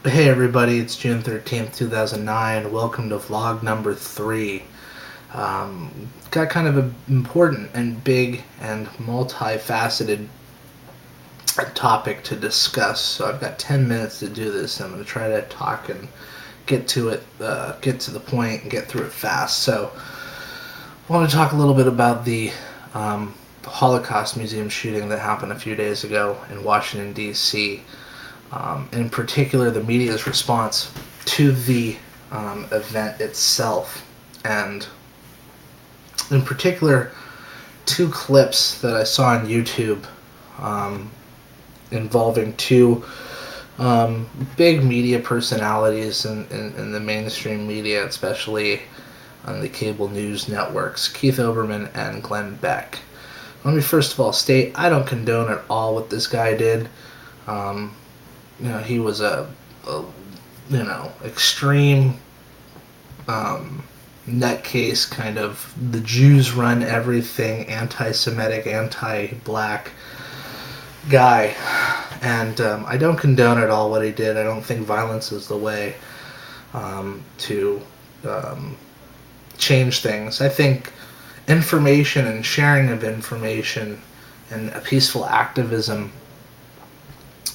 Hey everybody, it's June 13th, 2009. Welcome to vlog number 3. Got kind of an important and big and multifaceted topic to discuss. So I've got 10 minutes to do this. I'm going to try to talk and get to it, get to the point and get through it fast. So I want to talk a little bit about the Holocaust Museum shooting that happened a few days ago in Washington, D.C., in particular the media's response to the event itself, and in particular 2 clips that I saw on YouTube involving 2 big media personalities in the mainstream media, especially on the cable news networks, Keith Olbermann and Glenn Beck. Let me first of all state I don't condone at all what this guy did. He was a extreme nutcase, kind of the Jews run everything, anti-Semitic, anti-black guy, and I don't condone at all what he did. I don't think violence is the way to change things. I think information and sharing of information and a peaceful activism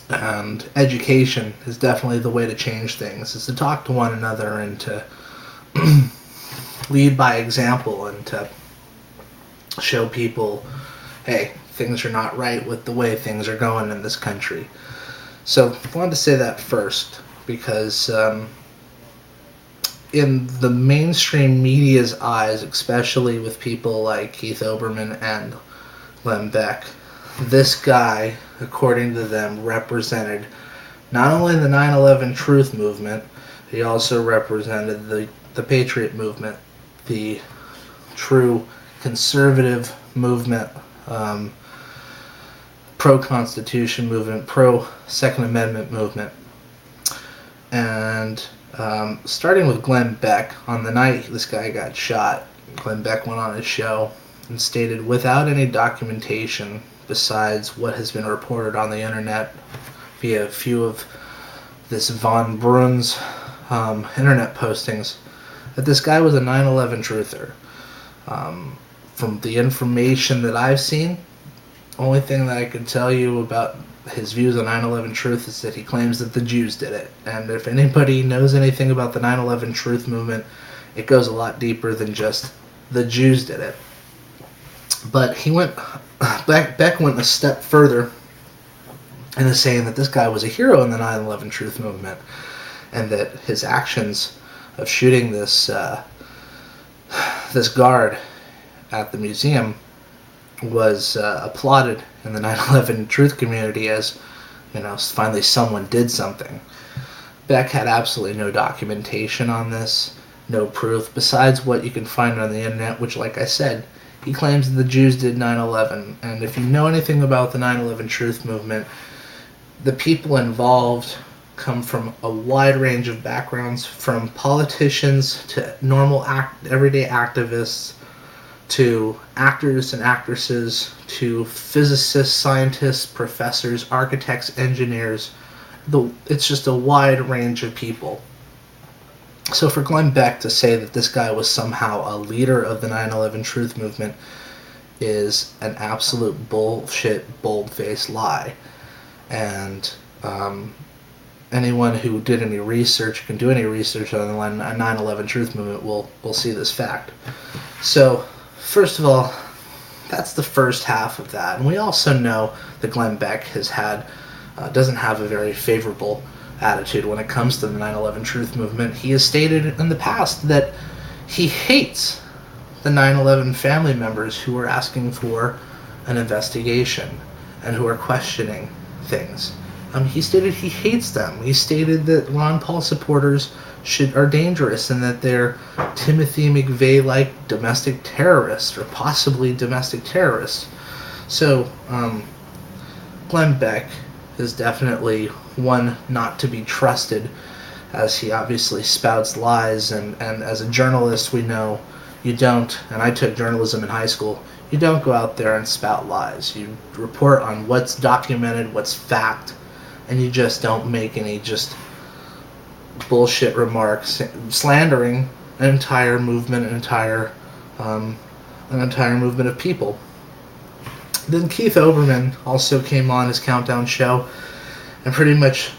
and education is definitely the way to change things, is to talk to one another and to lead by example and to show people, hey, things are not right with the way things are going in this country. So I wanted to say that first because in the mainstream media's eyes, especially with people like Keith Olbermann and Glenn Beck, this guy, according to them, represented not only the 9/11 truth movement, he also represented the Patriot movement, the true conservative movement, pro-Constitution movement, pro-Second Amendment movement. And starting with Glenn Beck, on the night this guy got shot, Glenn Beck went on his show and stated, without any documentation besides what has been reported on the internet via a few of this Von Braun's internet postings, that this guy was a 9/11 truther. From the information that I've seen, only thing that I can tell you about his views on 9/11 truth is that he claims that the Jews did it. And if anybody knows anything about the 9/11 truth movement, it goes a lot deeper than just the Jews did it. But Beck went a step further into saying that this guy was a hero in the 9/11 truth movement, and that his actions of shooting this guard at the museum was applauded in the 9/11 truth community as, finally someone did something. Beck had absolutely no documentation on this, no proof, besides what you can find on the internet, which, like I said, he claims that the Jews did 9/11. And if you know anything about the 9/11 truth movement, the people involved come from a wide range of backgrounds, from politicians to normal everyday activists, to actors and actresses, to physicists, scientists, professors, architects, engineers. It's just a wide range of people. So for Glenn Beck to say that this guy was somehow a leader of the 9/11 truth movement is an absolute bullshit, bold-faced lie. And anyone who did any research, can do any research on the 9/11 truth movement will see this fact. So first of all, that's the first half of that. And we also know that Glenn Beck doesn't have a very favorable attitude when it comes to the 9/11 truth movement. He has stated in the past that he hates the 9/11 family members who are asking for an investigation and who are questioning things. He stated he hates them. He stated that Ron Paul supporters are dangerous and that they're Timothy McVeigh-like domestic terrorists or possibly domestic terrorists. So Glenn Beck is definitely one not to be trusted, as he obviously spouts lies, and as a journalist we know you don't, and I took journalism in high school, you don't go out there and spout lies. You report on what's documented, what's fact, and you just don't make any just bullshit remarks, slandering an entire movement, an entire movement of people. Then Keith Olbermann also came on his countdown show and pretty much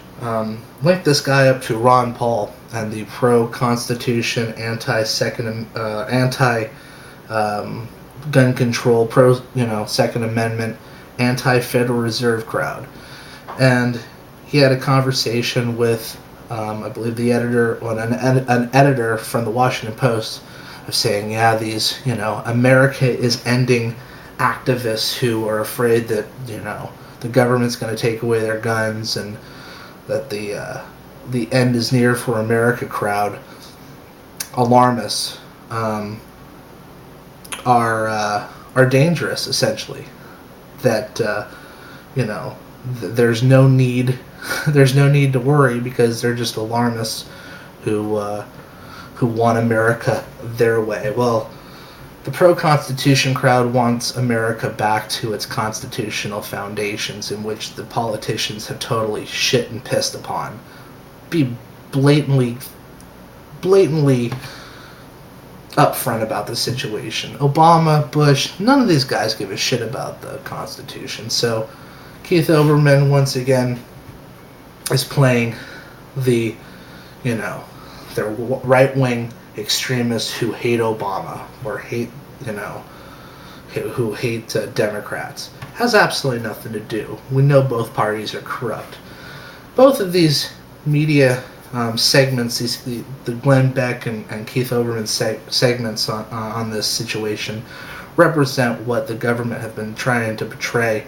linked this guy up to Ron Paul and the pro-Constitution, anti-gun control, Second Amendment, anti-Federal Reserve crowd. And he had a conversation with, I believe, the editor, an editor from the Washington Post, of saying, yeah, these, America is ending activists who are afraid that, the government's going to take away their guns, and that the end is near for America crowd, alarmists, are dangerous, essentially. That, there's no need to worry, because they're just alarmists who want America their way. Well, the pro-Constitution crowd wants America back to its constitutional foundations, in which the politicians have totally shit and pissed upon. Be blatantly upfront about the situation. Obama, Bush, none of these guys give a shit about the Constitution. So Keith Olbermann, once again, is playing the, the right-wing extremists who hate Obama, or hate, who hate Democrats. Has absolutely nothing to do. We know both parties are corrupt. Both of these media segments, the Glenn Beck and Keith Olbermann segments on this situation, represent what the government have been trying to portray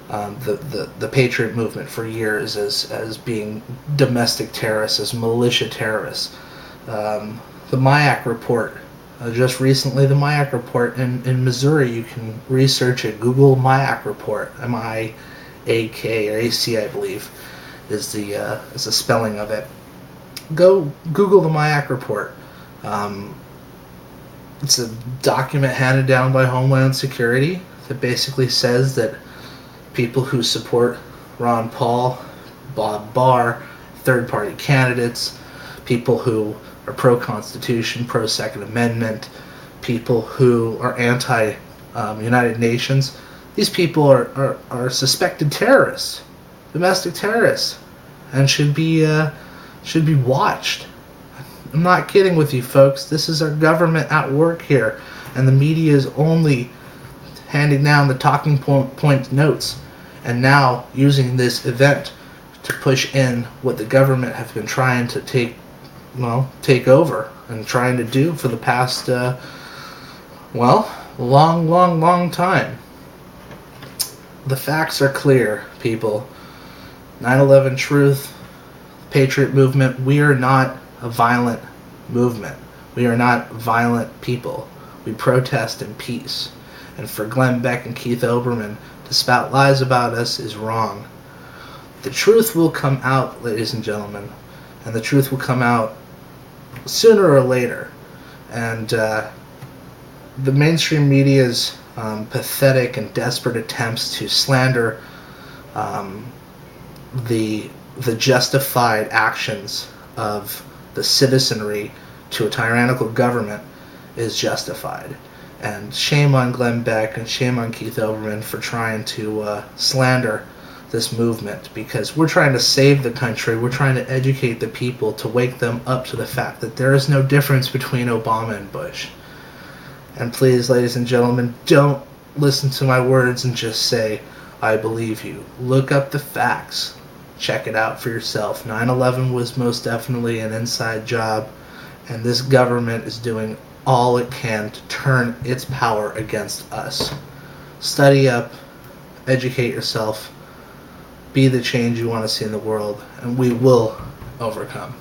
the Patriot movement for years as being domestic terrorists, as militia terrorists. The MIAC report, just recently, the MIAC report in Missouri, you can research it. Google MIAC report, M-I-A-K or A-C, I believe, is the spelling of it. Go Google the MIAC report. It's a document handed down by Homeland Security that basically says that people who support Ron Paul, Bob Barr, third-party candidates, people who are pro-Constitution, pro-Second Amendment, people who are anti-United Nations, these people are suspected terrorists, domestic terrorists, and should be watched. I'm not kidding with you, folks. This is our government at work here, and the media is only handing down the talking point notes, and now using this event to push in what the government have been trying to take over and trying to do for the past, long time. The facts are clear, people. 9/11 Truth, Patriot movement, we are not a violent movement. We are not violent people. We protest in peace. And for Glenn Beck and Keith Olbermann to spout lies about us is wrong. The truth will come out, ladies and gentlemen, and the truth will come out sooner or later. And the mainstream media's pathetic and desperate attempts to slander the justified actions of the citizenry to a tyrannical government is justified. And shame on Glenn Beck and shame on Keith Olbermann for trying to slander this movement, because we're trying to save the country. We're trying to educate the people to wake them up to the fact that there is no difference between Obama and Bush. And please, ladies and gentlemen, don't listen to my words and just say, I believe you. Look up the facts. Check it out for yourself. 9/11 was most definitely an inside job, and this government is doing all it can to turn its power against us. Study up, educate yourself, be the change you want to see in the world, and we will overcome.